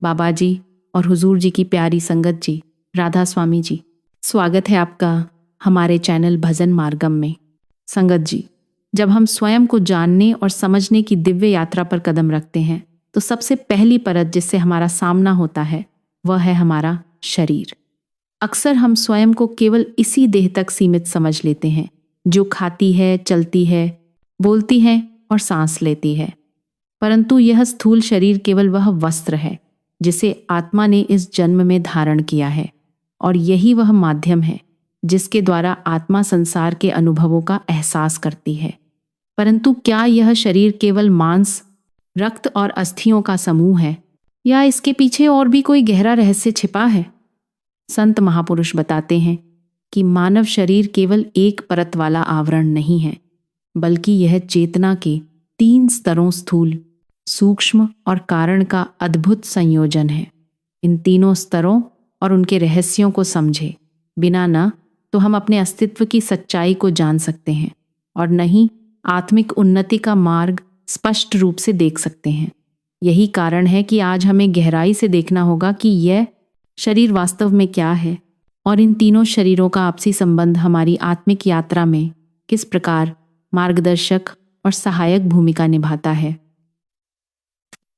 बाबा जी और हुजूर जी की प्यारी संगत जी, राधा स्वामी जी, स्वागत है आपका हमारे चैनल भजन मार्गम में। संगत जी, जब हम स्वयं को जानने और समझने की दिव्य यात्रा पर कदम रखते हैं तो सबसे पहली परत जिससे हमारा सामना होता है वह है हमारा शरीर। अक्सर हम स्वयं को केवल इसी देह तक सीमित समझ लेते हैं जो खाती है, चलती है, बोलती है और सांस लेती है। परंतु यह स्थूल शरीर केवल वह वस्त्र है जिसे आत्मा ने इस जन्म में धारण किया है, और यही वह माध्यम है जिसके द्वारा आत्मा संसार के अनुभवों का एहसास करती है। परंतु क्या यह शरीर केवल मांस, रक्त और अस्थियों का समूह है, या इसके पीछे और भी कोई गहरा रहस्य छिपा है? संत महापुरुष बताते हैं कि मानव शरीर केवल एक परत वाला आवरण नहीं है, बल्कि यह चेतना के 3 स्तरों स्थूल, सूक्ष्म और कारण का अद्भुत संयोजन है। इन तीनों स्तरों और उनके रहस्यों को समझे बिना न तो हम अपने अस्तित्व की सच्चाई को जान सकते हैं और न ही आत्मिक उन्नति का मार्ग स्पष्ट रूप से देख सकते हैं। यही कारण है कि आज हमें गहराई से देखना होगा कि यह शरीर वास्तव में क्या है और इन तीनों शरीरों का आपसी संबंध हमारी आत्मिक यात्रा में किस प्रकार मार्गदर्शक और सहायक भूमिका निभाता है।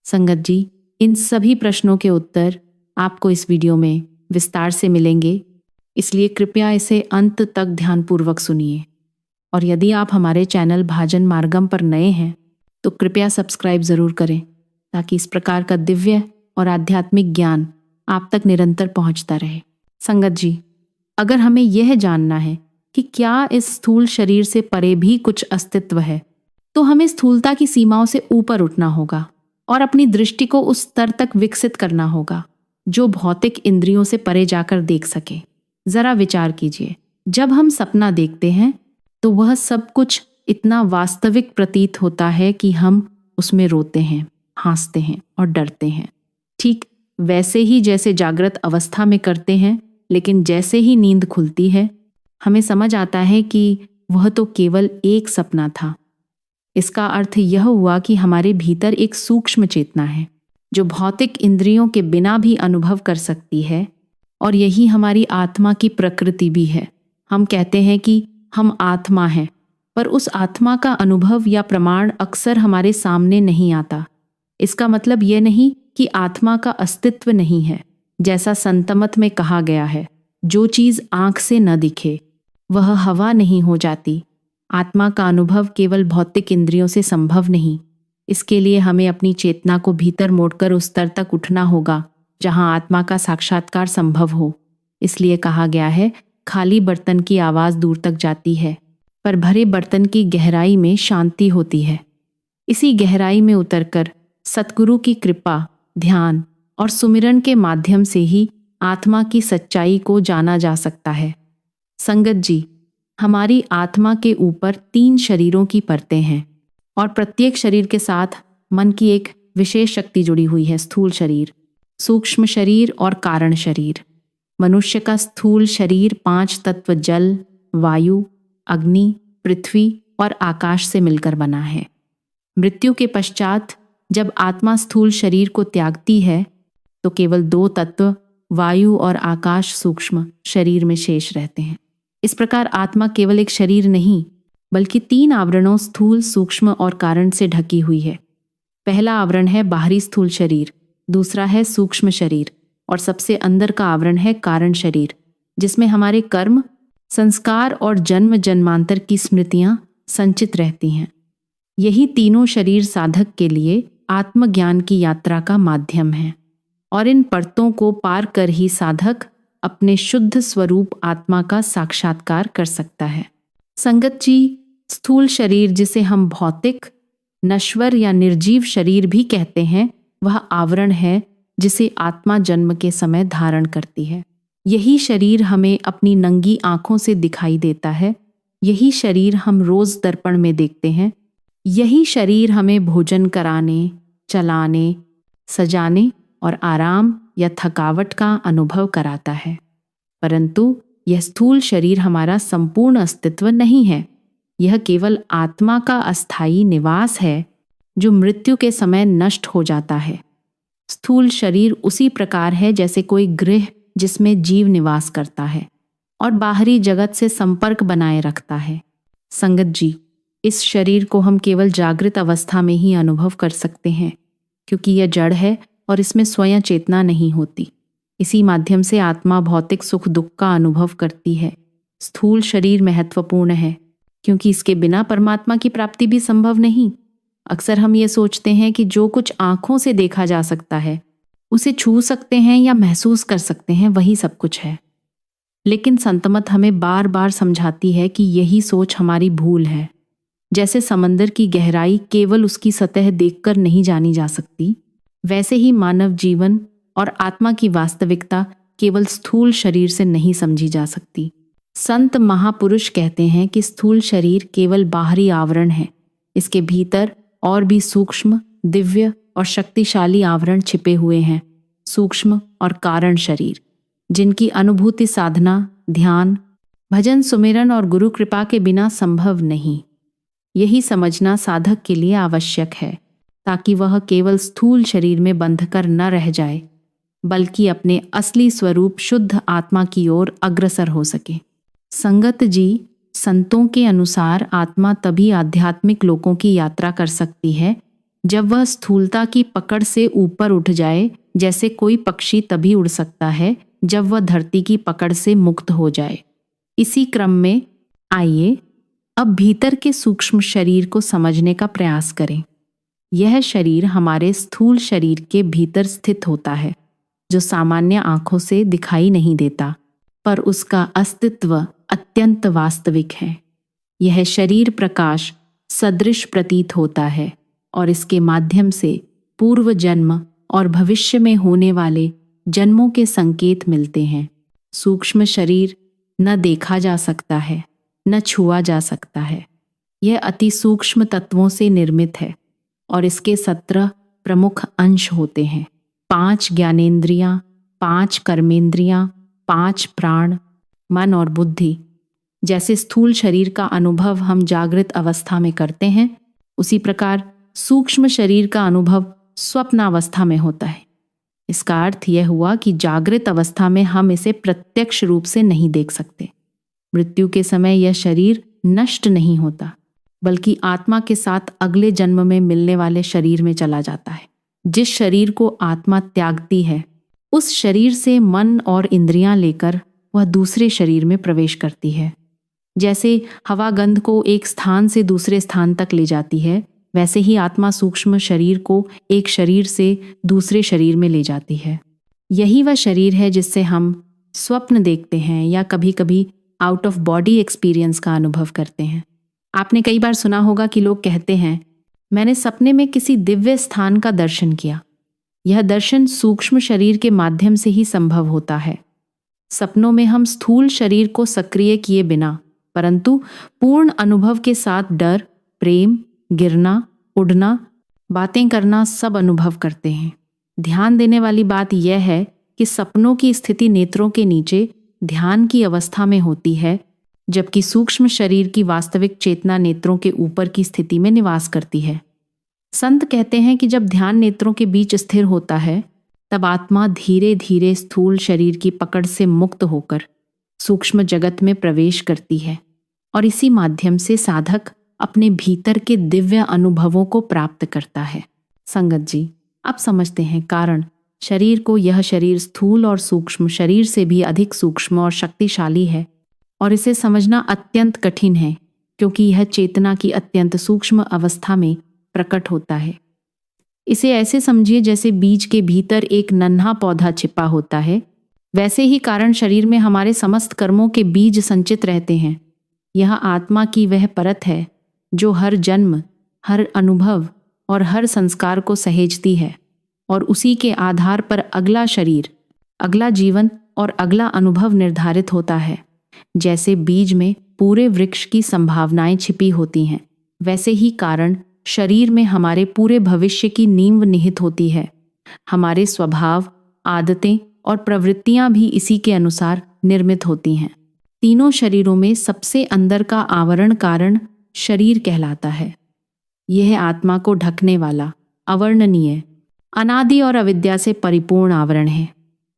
संगत जी, इन सभी प्रश्नों के उत्तर आपको इस वीडियो में विस्तार से मिलेंगे, इसलिए कृपया इसे अंत तक ध्यानपूर्वक सुनिए। और यदि आप हमारे चैनल भजन मार्गम पर नए हैं तो कृपया सब्सक्राइब ज़रूर करें ताकि इस प्रकार का दिव्य और आध्यात्मिक ज्ञान आप तक निरंतर पहुंचता रहे। संगत जी, अगर हमें यह जानना है कि क्या इस स्थूल शरीर से परे भी कुछ अस्तित्व है, तो हमें स्थूलता की सीमाओं से ऊपर उठना होगा और अपनी दृष्टि को उस स्तर तक विकसित करना होगा जो भौतिक इंद्रियों से परे जाकर देख सके। जरा विचार कीजिए, जब हम सपना देखते हैं तो वह सब कुछ इतना वास्तविक प्रतीत होता है कि हम उसमें रोते हैं, हंसते हैं और डरते हैं, ठीक वैसे ही जैसे जागृत अवस्था में करते हैं। लेकिन जैसे ही नींद खुलती है हमें समझ आता है कि वह तो केवल एक सपना था। इसका अर्थ यह हुआ कि हमारे भीतर एक सूक्ष्म चेतना है जो भौतिक इंद्रियों के बिना भी अनुभव कर सकती है, और यही हमारी आत्मा की प्रकृति भी है। हम कहते हैं कि हम आत्मा हैं, पर उस आत्मा का अनुभव या प्रमाण अक्सर हमारे सामने नहीं आता। इसका मतलब यह नहीं कि आत्मा का अस्तित्व नहीं है। जैसा संतमत में कहा गया है, जो चीज़ आंख से न दिखे वह हवा नहीं हो जाती। आत्मा का अनुभव केवल भौतिक इंद्रियों से संभव नहीं। इसके लिए हमें अपनी चेतना को भीतर मोड़कर उस स्तर तक उठना होगा जहां आत्मा का साक्षात्कार संभव हो। इसलिए कहा गया है, खाली बर्तन की आवाज़ दूर तक जाती है, पर भरे बर्तन की गहराई में शांति होती है। इसी गहराई में उतरकर सतगुरु की कृपा, ध्यान और सुमिरन के माध्यम से ही आत्मा की सच्चाई को जाना जा सकता है। संगत जी, हमारी आत्मा के ऊपर 3 शरीरों की परतें हैं और प्रत्येक शरीर के साथ मन की एक विशेष शक्ति जुड़ी हुई है। स्थूल शरीर, सूक्ष्म शरीर और कारण शरीर। मनुष्य का स्थूल शरीर 5 तत्व जल, वायु, अग्नि, पृथ्वी और आकाश से मिलकर बना है। मृत्यु के पश्चात जब आत्मा स्थूल शरीर को त्यागती है तो केवल 2 तत्व वायु और आकाश सूक्ष्म शरीर में शेष रहते हैं। इस प्रकार आत्मा केवल एक शरीर नहीं बल्कि 3 आवरणों स्थूल, सूक्ष्म और कारण से ढकी हुई है। पहला आवरण है बाहरी स्थूल शरीर, दूसरा है सूक्ष्म शरीर और सबसे अंदर का आवरण है कारण शरीर, जिसमें हमारे कर्म, संस्कार और जन्म जन्मांतर की स्मृतियां संचित रहती हैं। यही तीनों शरीर साधक के लिए आत्मज्ञान की यात्रा का माध्यम है, और इन परतों को पार कर ही साधक अपने शुद्ध स्वरूप आत्मा का साक्षात्कार कर सकता है। संगत जी, स्थूल शरीर जिसे हम भौतिक, नश्वर या निर्जीव शरीर भी कहते हैं, वह आवरण है जिसे आत्मा जन्म के समय धारण करती है। यही शरीर हमें अपनी नंगी आंखों से दिखाई देता है। यही शरीर हम रोज दर्पण में देखते हैं। यही शरीर हमें भोजन कराने, चलाने, सजाने और आराम या थकावट का अनुभव कराता है। परंतु यह स्थूल शरीर हमारा संपूर्ण अस्तित्व नहीं है। यह केवल आत्मा का अस्थायी निवास है जो मृत्यु के समय नष्ट हो जाता है। स्थूल शरीर उसी प्रकार है जैसे कोई गृह जिसमें जीव निवास करता है और बाहरी जगत से संपर्क बनाए रखता है। संगत जी, इस शरीर को हम केवल जागृत अवस्था में ही अनुभव कर सकते हैं, क्योंकि यह जड़ है और इसमें स्वयं चेतना नहीं होती। इसी माध्यम से आत्मा भौतिक सुख दुख का अनुभव करती है। स्थूल शरीर महत्वपूर्ण है क्योंकि इसके बिना परमात्मा की प्राप्ति भी संभव नहीं। अक्सर हम ये सोचते हैं कि जो कुछ आंखों से देखा जा सकता है, उसे छू सकते हैं या महसूस कर सकते हैं, वही सब कुछ है। लेकिन संतमत हमें बार बार समझाती है कि यही सोच हमारी भूल है। जैसे समंदर की गहराई केवल उसकी सतह देखकर नहीं जानी जा सकती, वैसे ही मानव जीवन और आत्मा की वास्तविकता केवल स्थूल शरीर से नहीं समझी जा सकती। संत महापुरुष कहते हैं कि स्थूल शरीर केवल बाहरी आवरण है, इसके भीतर और भी सूक्ष्म, दिव्य और शक्तिशाली आवरण छिपे हुए हैं। सूक्ष्म और कारण शरीर, जिनकी अनुभूति साधना, ध्यान, भजन, सुमिरन और गुरु कृपा के बिना संभव नहीं। यही समझना साधक के लिए आवश्यक है, ताकि वह केवल स्थूल शरीर में बंधकर न रह जाए, बल्कि अपने असली स्वरूप शुद्ध आत्मा की ओर अग्रसर हो सके। संगत जी, संतों के अनुसार आत्मा तभी आध्यात्मिक लोकों की यात्रा कर सकती है जब वह स्थूलता की पकड़ से ऊपर उठ जाए। जैसे कोई पक्षी तभी उड़ सकता है जब वह धरती की पकड़ से मुक्त हो जाए। इसी क्रम में आइए अब भीतर के सूक्ष्म शरीर को समझने का प्रयास करें। यह शरीर हमारे स्थूल शरीर के भीतर स्थित होता है, जो सामान्य आंखों से दिखाई नहीं देता, पर उसका अस्तित्व अत्यंत वास्तविक है। यह शरीर प्रकाश सदृश प्रतीत होता है और इसके माध्यम से पूर्व जन्म और भविष्य में होने वाले जन्मों के संकेत मिलते हैं। सूक्ष्म शरीर न देखा जा सकता है, न छुआ जा सकता है। यह अति सूक्ष्म तत्वों से निर्मित है और इसके 17 प्रमुख अंश होते हैं। 5 ज्ञानेंद्रियां, 5 कर्मेंद्रियां, 5 प्राण, मन और बुद्धि। जैसे स्थूल शरीर का अनुभव हम जागृत अवस्था में करते हैं, उसी प्रकार सूक्ष्म शरीर का अनुभव स्वप्नावस्था में होता है। इसका अर्थ यह हुआ कि जागृत अवस्था में हम इसे प्रत्यक्ष रूप से नहीं देख सकते। मृत्यु के समय यह शरीर नष्ट नहीं होता, बल्कि आत्मा के साथ अगले जन्म में मिलने वाले शरीर में चला जाता है। जिस शरीर को आत्मा त्यागती है, उस शरीर से मन और इंद्रियां लेकर वह दूसरे शरीर में प्रवेश करती है। जैसे हवा गंध को एक स्थान से दूसरे स्थान तक ले जाती है, वैसे ही आत्मा सूक्ष्म शरीर को एक शरीर से दूसरे शरीर में ले जाती है। यही वह शरीर है जिससे हम स्वप्न देखते हैं या कभी कभी आउट ऑफ बॉडी एक्सपीरियंस का अनुभव करते हैं। आपने कई बार सुना होगा कि लोग कहते हैं, मैंने सपने में किसी दिव्य स्थान का दर्शन किया। यह दर्शन सूक्ष्म शरीर के माध्यम से ही संभव होता है। सपनों में हम स्थूल शरीर को सक्रिय किए बिना, परंतु पूर्ण अनुभव के साथ डर, प्रेम, गिरना, उड़ना, बातें करना सब अनुभव करते हैं। ध्यान देने वाली बात यह है कि सपनों की स्थिति नेत्रों के नीचे ध्यान की अवस्था में होती है, जबकि सूक्ष्म शरीर की वास्तविक चेतना नेत्रों के ऊपर की स्थिति में निवास करती है। संत कहते हैं कि जब ध्यान नेत्रों के बीच स्थिर होता है, तब आत्मा धीरे धीरे स्थूल शरीर की पकड़ से मुक्त होकर सूक्ष्म जगत में प्रवेश करती है और इसी माध्यम से साधक अपने भीतर के दिव्य अनुभवों को प्राप्त करता है। संगत जी, अब समझते हैं कारण शरीर को। यह शरीर स्थूल और सूक्ष्म शरीर से भी अधिक सूक्ष्म और शक्तिशाली है और इसे समझना अत्यंत कठिन है, क्योंकि यह चेतना की अत्यंत सूक्ष्म अवस्था में प्रकट होता है। इसे ऐसे समझिए जैसे बीज के भीतर एक नन्हा पौधा छिपा होता है, वैसे ही कारण शरीर में हमारे समस्त कर्मों के बीज संचित रहते हैं। यह आत्मा की वह परत है जो हर जन्म, हर अनुभव और हर संस्कार को सहेजती है और उसी के आधार पर अगला शरीर, अगला जीवन और अगला अनुभव निर्धारित होता है। जैसे बीज में पूरे वृक्ष की संभावनाएं छिपी होती हैं, वैसे ही कारण शरीर में हमारे पूरे भविष्य की नींव निहित होती है। हमारे स्वभाव, आदतें और प्रवृत्तियां भी इसी के अनुसार निर्मित होती हैं। तीनों शरीरों में सबसे अंदर का आवरण कारण शरीर कहलाता है। यह आत्मा को ढकने वाला, अवर्णनीय अनादि और अविद्या से परिपूर्ण आवरण है।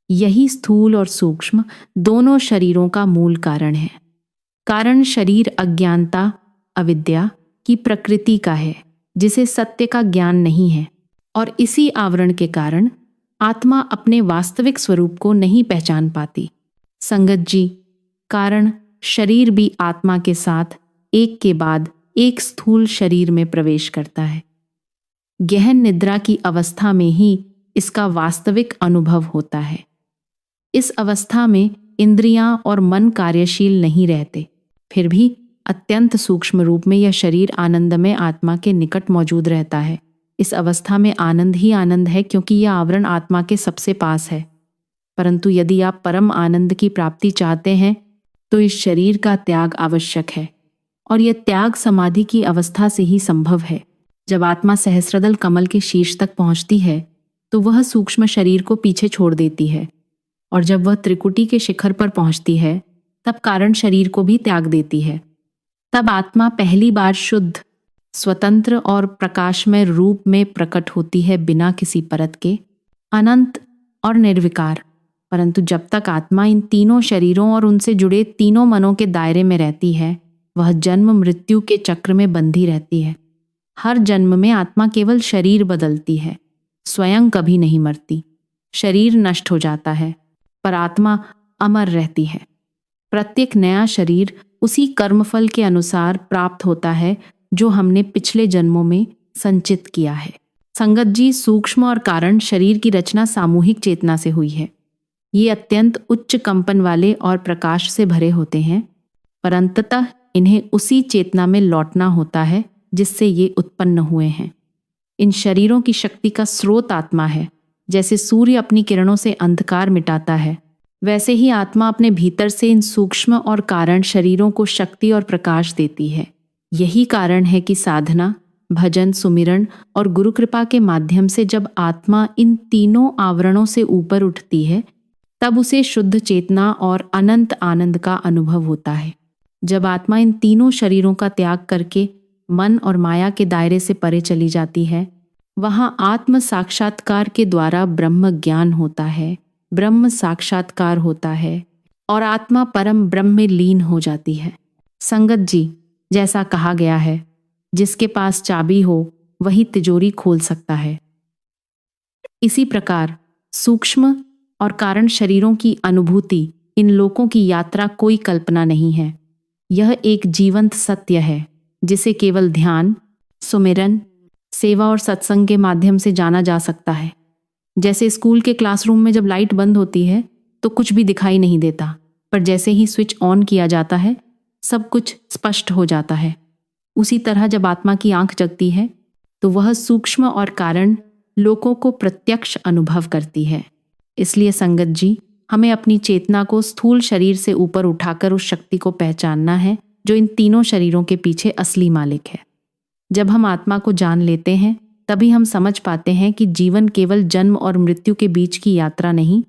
यही स्थूल और सूक्ष्म दोनों शरीरों का मूल कारण है। कारण शरीर अज्ञानता, अविद्या की प्रकृति का है, जिसे सत्य का ज्ञान नहीं है, और इसी आवरण के कारण आत्मा अपने वास्तविक स्वरूप को नहीं पहचान पाती। संगत जी, कारण शरीर भी आत्मा के साथ एक के बाद एक स्थूल शरीर में प्रवेश करता है। गहन निद्रा की अवस्था में ही इसका वास्तविक अनुभव होता है। इस अवस्था में इंद्रियां और मन कार्यशील नहीं रहते, फिर भी अत्यंत सूक्ष्म रूप में यह शरीर आनंदमय आत्मा के निकट मौजूद रहता है। इस अवस्था में आनंद ही आनंद है, क्योंकि यह आवरण आत्मा के सबसे पास है। परंतु यदि आप परम आनंद की प्राप्ति चाहते हैं तो इस शरीर का त्याग आवश्यक है, और यह त्याग समाधि की अवस्था से ही संभव है। जब आत्मा सहस्रदल कमल के शीर्ष तक पहुंचती है तो वह सूक्ष्म शरीर को पीछे छोड़ देती है, और जब वह त्रिकुटी के शिखर पर पहुंचती है तब कारण शरीर को भी त्याग देती है। तब आत्मा पहली बार शुद्ध, स्वतंत्र और प्रकाशमय रूप में प्रकट होती है, बिना किसी परत के, अनंत और निर्विकार। परंतु जब तक आत्मा इन तीनों शरीरों और उनसे जुड़े तीनों मनों के दायरे में रहती है, वह जन्म मृत्यु के चक्र में बंधी रहती है। हर जन्म में आत्मा केवल शरीर बदलती है, स्वयं कभी नहीं मरती। शरीर नष्ट हो जाता है, पर आत्मा अमर रहती है। प्रत्येक नया शरीर उसी कर्मफल के अनुसार प्राप्त होता है जो हमने पिछले जन्मों में संचित किया है। संगत जी, सूक्ष्म और कारण शरीर की रचना सामूहिक चेतना से हुई है। ये अत्यंत उच्च कंपन वाले और प्रकाश से भरे होते हैं, पर अंततः इन्हें उसी चेतना में लौटना होता है जिससे ये उत्पन्न हुए हैं। इन शरीरों की शक्ति का स्रोत आत्मा है। जैसे सूर्य अपनी किरणों से अंधकार मिटाता है, वैसे ही आत्मा अपने भीतर से इन सूक्ष्म और कारण शरीरों को शक्ति और प्रकाश देती है। यही कारण है कि साधना, भजन, सुमिरन और गुरु कृपा के माध्यम से जब आत्मा इन तीनों आवरणों से ऊपर उठती है, तब उसे शुद्ध चेतना और अनंत आनंद का अनुभव होता है। जब आत्मा इन तीनों शरीरों का त्याग करके मन और माया के दायरे से परे चली जाती है, वहां आत्म साक्षात्कार के द्वारा ब्रह्म ज्ञान होता है, ब्रह्म साक्षात्कार होता है, और आत्मा परम ब्रह्म में लीन हो जाती है। संगत जी, जैसा कहा गया है, जिसके पास चाबी हो वही तिजोरी खोल सकता है। इसी प्रकार सूक्ष्म और कारण शरीरों की अनुभूति, इन लोकों की यात्रा कोई कल्पना नहीं है। यह एक जीवंत सत्य है जिसे केवल ध्यान, सुमिरन, सेवा और सत्संग के माध्यम से जाना जा सकता है। जैसे स्कूल के क्लासरूम में जब लाइट बंद होती है तो कुछ भी दिखाई नहीं देता, पर जैसे ही स्विच ऑन किया जाता है सब कुछ स्पष्ट हो जाता है। उसी तरह जब आत्मा की आंख जगती है तो वह सूक्ष्म और कारण लोकों को प्रत्यक्ष अनुभव करती है। इसलिए संगत जी, हमें अपनी चेतना को स्थूल शरीर से ऊपर उठाकर उस शक्ति को पहचानना है जो इन तीनों शरीरों के पीछे असली मालिक है। जब हम आत्मा को जान लेते हैं तभी हम समझ पाते हैं कि जीवन केवल जन्म और मृत्यु के बीच की यात्रा नहीं,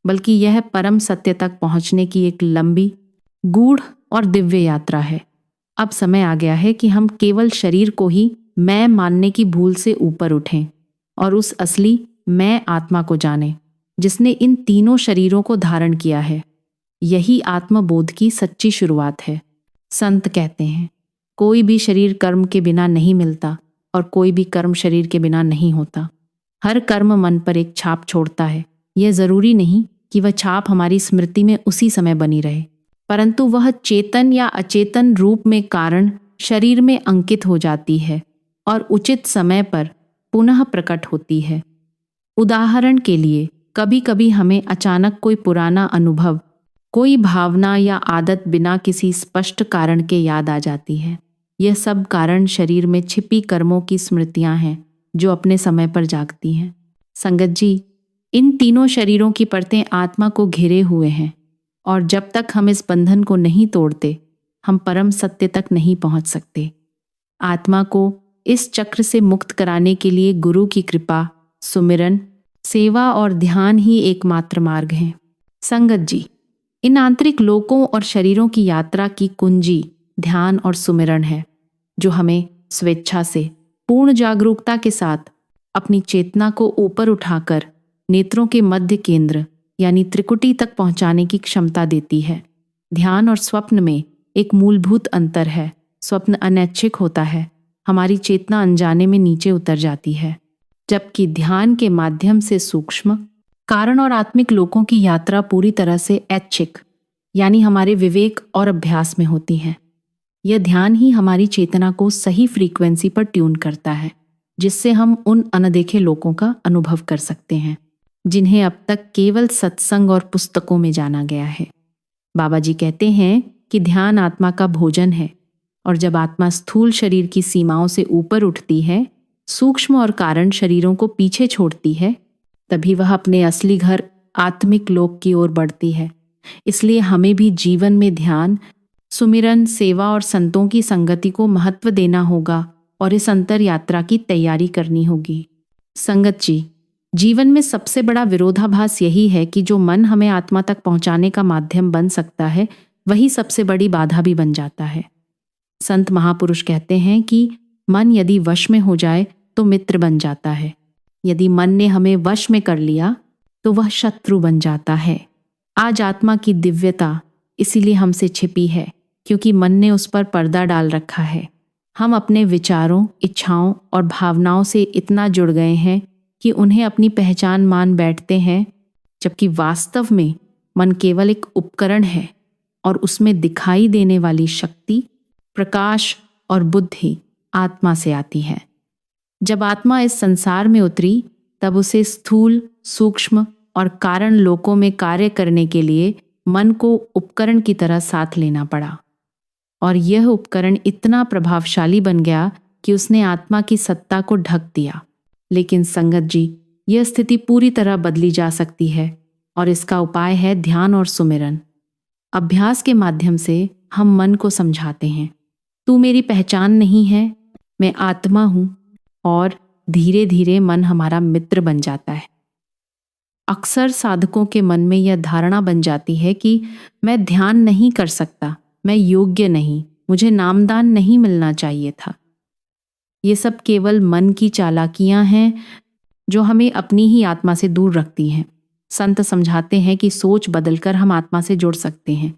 बल्कि यह परम सत्य तक पहुंचने की एक लंबी, गूढ़ और दिव्य यात्रा है। अब समय आ गया है कि हम केवल शरीर को ही मैं मानने की भूल से ऊपर उठें और उस असली मैं आत्मा को जानें, जिसने इन तीनों शरीरों को धारण किया है। यही आत्मबोध की सच्ची शुरुआत है। संत कहते हैं, कोई भी शरीर कर्म के बिना नहीं मिलता और कोई भी कर्म शरीर के बिना नहीं होता। हर कर्म मन पर एक छाप छोड़ता है। यह जरूरी नहीं कि वह छाप हमारी स्मृति में उसी समय बनी रहे, परंतु वह चेतन या अचेतन रूप में कारण शरीर में अंकित हो जाती है और उचित समय पर पुनः प्रकट होती है। उदाहरण के लिए, कभी कभी हमें अचानक कोई पुराना अनुभव, कोई भावना या आदत बिना किसी स्पष्ट कारण के याद आ जाती है। यह सब कारण शरीर में छिपी कर्मों की स्मृतियां हैं जो अपने समय पर जागती हैं। संगत जी, इन तीनों शरीरों की परतें आत्मा को घिरे हुए हैं, और जब तक हम इस बंधन को नहीं तोड़ते, हम परम सत्य तक नहीं पहुंच सकते। आत्मा को इस चक्र से मुक्त कराने के लिए गुरु की कृपा, सुमिरन, सेवा और ध्यान ही एकमात्र मार्ग हैं। संगत जी, इन आंतरिक लोकों और शरीरों की यात्रा की कुंजी ध्यान और सुमिरन है, जो हमें स्वेच्छा से, पूर्ण जागरूकता के साथ अपनी चेतना को ऊपर उठाकर नेत्रों के मध्य केंद्र यानी त्रिकुटी तक पहुंचाने की क्षमता देती है। ध्यान और स्वप्न में एक मूलभूत अंतर है। स्वप्न अनैच्छिक होता है, हमारी चेतना अनजाने में नीचे उतर जाती है, जबकि ध्यान के माध्यम से सूक्ष्म कारण और आत्मिक लोकों की यात्रा पूरी तरह से ऐच्छिक यानी हमारे विवेक और अभ्यास में होती है। यह ध्यान ही हमारी चेतना को सही फ्रीक्वेंसी पर ट्यून करता है, जिससे हम उन अनदेखे लोकों का अनुभव कर सकते हैं जिन्हें अब तक केवल सत्संग और पुस्तकों में जाना गया है। बाबा जी कहते हैं कि ध्यान आत्मा का भोजन है, और जब आत्मा स्थूल शरीर की सीमाओं से ऊपर उठती है, सूक्ष्म और कारण शरीरों को पीछे छोड़ती है, तभी वह अपने असली घर आत्मिक लोक की ओर बढ़ती है। इसलिए हमें भी जीवन में ध्यान, सुमिरन, सेवा और संतों की संगति को महत्व देना होगा और इस अंतर यात्रा की तैयारी करनी होगी। संगत जी, जीवन में सबसे बड़ा विरोधाभास यही है कि जो मन हमें आत्मा तक पहुंचाने का माध्यम बन सकता है, वही सबसे बड़ी बाधा भी बन जाता है। संत महापुरुष कहते हैं कि मन यदि वश में हो जाए तो मित्र बन जाता है, यदि मन ने हमें वश में कर लिया तो वह शत्रु बन जाता है। आज आत्मा की दिव्यता इसीलिए हमसे छिपी है क्योंकि मन ने उस पर पर्दा डाल रखा है। हम अपने विचारों, इच्छाओं और भावनाओं से इतना जुड़ गए हैं कि उन्हें अपनी पहचान मान बैठते हैं, जबकि वास्तव में मन केवल एक उपकरण है और उसमें दिखाई देने वाली शक्ति, प्रकाश और बुद्धि आत्मा से आती है। जब आत्मा इस संसार में उतरी तब उसे स्थूल, सूक्ष्म और कारण लोकों में कार्य करने के लिए मन को उपकरण की तरह साथ लेना पड़ा, और यह उपकरण इतना प्रभावशाली बन गया कि उसने आत्मा की सत्ता को ढक दिया। लेकिन संगत जी, यह स्थिति पूरी तरह बदली जा सकती है और इसका उपाय है ध्यान और सुमिरन। अभ्यास के माध्यम से हम मन को समझाते हैं, तू मेरी पहचान नहीं है, मैं आत्मा हूं, और धीरे धीरे मन हमारा मित्र बन जाता है। अक्सर साधकों के मन में यह धारणा बन जाती है कि मैं ध्यान नहीं कर सकता, मैं योग्य नहीं, मुझे नामदान नहीं मिलना चाहिए था। ये सब केवल मन की चालाकियां हैं जो हमें अपनी ही आत्मा से दूर रखती हैं। संत समझाते हैं कि सोच बदलकर हम आत्मा से जुड़ सकते हैं।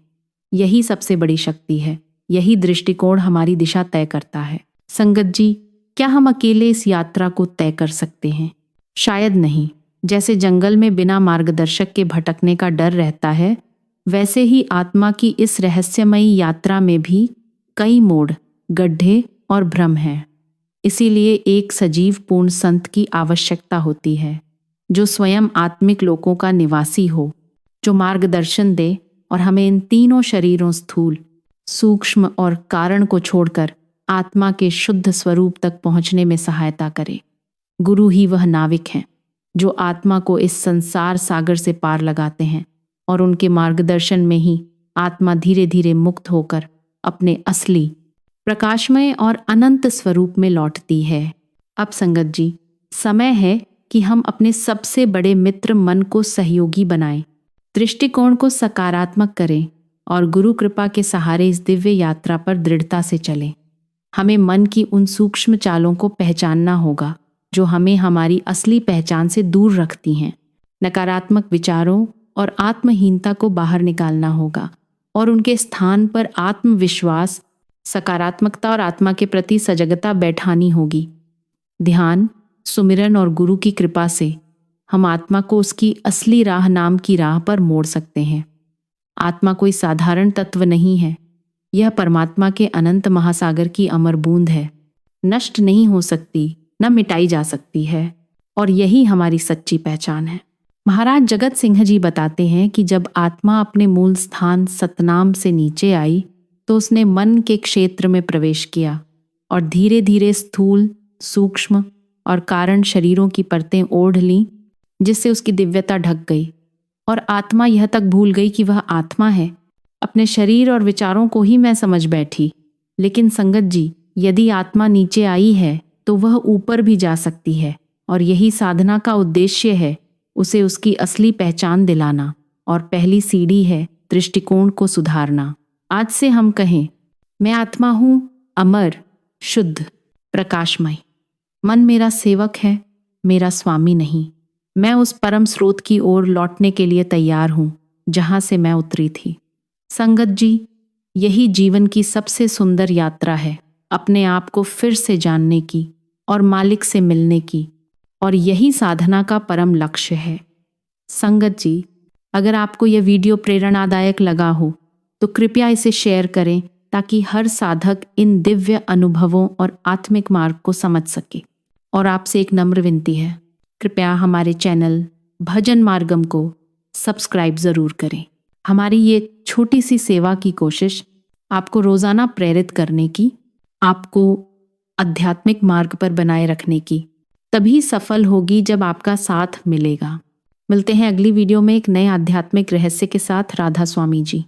यही सबसे बड़ी शक्ति है, यही दृष्टिकोण हमारी दिशा तय करता है। संगत जी, क्या हम अकेले इस यात्रा को तय कर सकते हैं? शायद नहीं। जैसे जंगल में बिना मार्गदर्शक के भटकने का डर रहता है, वैसे ही आत्मा की इस रहस्यमयी यात्रा में भी कई मोड़, गड्ढे और भ्रम हैं। इसीलिए एक सजीव पूर्ण संत की आवश्यकता होती है, जो स्वयं आत्मिक लोकों का निवासी हो, जो मार्गदर्शन दे और हमें इन तीनों शरीरों, स्थूल, सूक्ष्म और कारण को छोड़कर आत्मा के शुद्ध स्वरूप तक पहुंचने में सहायता करे। गुरु ही वह नाविक हैं जो आत्मा को इस संसार सागर से पार लगाते हैं, और उनके मार्गदर्शन में ही आत्मा धीरे धीरे मुक्त होकर अपने असली, प्रकाशमय और अनंत स्वरूप में लौटती है। अब संगत जी, समय है कि हम अपने सबसे बड़े मित्र मन को सहयोगी बनाएं, दृष्टिकोण को सकारात्मक करें और गुरु कृपा के सहारे इस दिव्य यात्रा पर दृढ़ता से चलें। हमें मन की उन सूक्ष्म चालों को पहचानना होगा जो हमें हमारी असली पहचान से दूर रखती हैं। नकारात्मक विचारों और आत्महीनता को बाहर निकालना होगा और उनके स्थान पर आत्मविश्वास, सकारात्मकता और आत्मा के प्रति सजगता बैठानी होगी। ध्यान, सुमिरन और गुरु की कृपा से हम आत्मा को उसकी असली राह, नाम की राह पर मोड़ सकते हैं। आत्मा कोई साधारण तत्व नहीं है, यह परमात्मा के अनंत महासागर की अमर बूंद है, नष्ट नहीं हो सकती, न मिटाई जा सकती है, और यही हमारी सच्ची पहचान है। महाराज जगत सिंह जी बताते हैं कि जब आत्मा अपने मूल स्थान सतनाम से नीचे आई तो उसने मन के क्षेत्र में प्रवेश किया और धीरे धीरे स्थूल, सूक्ष्म और कारण शरीरों की परतें ओढ़ लीं, जिससे उसकी दिव्यता ढक गई और आत्मा यह तक भूल गई कि वह आत्मा है। अपने शरीर और विचारों को ही मैं समझ बैठी। लेकिन संगत जी, यदि आत्मा नीचे आई है तो वह ऊपर भी जा सकती है, और यही साधना का उद्देश्य है, उसे उसकी असली पहचान दिलाना, और पहली सीढ़ी है दृष्टिकोण को सुधारना। आज से हम कहें, मैं आत्मा हूँ, अमर, शुद्ध, प्रकाशमय। मन मेरा सेवक है, मेरा स्वामी नहीं। मैं उस परम स्रोत की ओर लौटने के लिए तैयार हूं जहां से मैं उतरी थी। संगत जी, यही जीवन की सबसे सुंदर यात्रा है, अपने आप को फिर से जानने की और मालिक से मिलने की, और यही साधना का परम लक्ष्य है। संगत जी, अगर आपको यह वीडियो प्रेरणादायक लगा हो तो कृपया इसे शेयर करें ताकि हर साधक इन दिव्य अनुभवों और आत्मिक मार्ग को समझ सके। और आपसे एक नम्र विनती है, कृपया हमारे चैनल भजन मार्गम को सब्सक्राइब ज़रूर करें। हमारी ये छोटी सी सेवा की कोशिश आपको रोज़ाना प्रेरित करने की, आपको आध्यात्मिक मार्ग पर बनाए रखने की तभी सफल होगी जब आपका साथ मिलेगा। मिलते हैं अगली वीडियो में एक नए आध्यात्मिक रहस्य के साथ। राधा स्वामी जी।